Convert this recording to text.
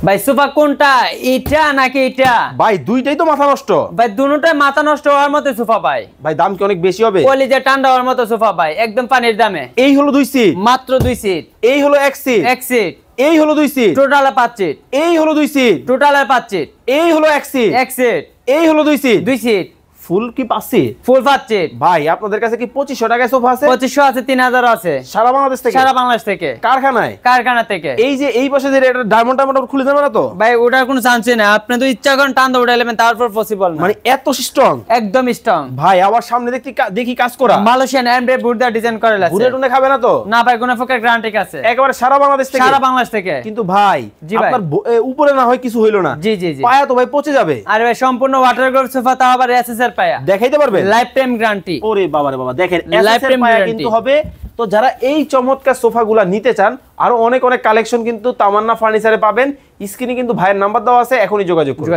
ভাই সোফা কোনটা, এটা নাকি এটা? ভাই দুইটাই তো মাথা নষ্ট ভাই দুটোটাই মাথা নষ্ট হওয়ার মতো সোফা ভাই। ভাই দাম কি অনেক বেশি হবে? কলিজা ঠান্ডা হওয়ার মতো সোফা ভাই, একদম পানির দামে। এই হলো 2 সিট, মাত্র 2 সিট। এই হলো 1 সিট, 1 সিট। এই হলো 2 সিট, টোটালে 5 সিট। এই হলো 2 সিট, টোটালে 5 সিট। এই হলো 1 সিট, 1 সিট। এই হলো 2 সিট। 2 সিট। ফুল কি পাচ্ছি? ফুল 5 সিট। ভাই আপনাদের কাছে কি 2500 টাকায় সোফা আছে? 2500 আছে, 3000 আছে। সারা বাংলাদেশ থেকে? সারা বাংলাদেশ থেকে। কারখানায়? কারখানা থেকে। এই যে এই পাশে যে এটা ডায়মন্ড খুলে যাবে না তো? ভাই ওটার কোনো চান্সই না, আপনি তো ইচ্ছা করেন টান উঠে নেবেন, তারপর পসিবল না। মানে এত স্ট্রং? একদম স্ট্রং ভাই আবার সামনে দেখি কাজ করা মালয়েশিয়ান এমব্রে বুড়দা ডিজাইন করে আছে। ঘুরে টুনে খাবে না তো? না ভাই, কোনো প্রকার গ্যারান্টি আছে। একেবারে সারা বাংলাদেশ থেকে? সারা বাংলাদেশ থেকে। কিন্তু ভাই আপনার উপরে না হয় কিছু হইলো না? জি জি জি। পায়া তো ভাই পচে যাবে। আরে ভাই সম্পূর্ণ ওয়াটারপ্রুফ সোফা, তাও আবার এসএসআর পায়া। দেখাইতে পারবেন? Life time guarantee. ওরে বাবা রে বাবা, দেখেন এসএসআর পায়া কিন্তু হবে। তো যারা এই চমৎকার সোফাগুলা নিতে চান, আরো অনেক কালেকশন কিন্তু তামান্না ফার্নিচারে পাবেন। স্ক্রিনে কিন্তু ভাইয়ের নাম্বার দেওয়া আছে, এখনই যোগাযোগ করেন।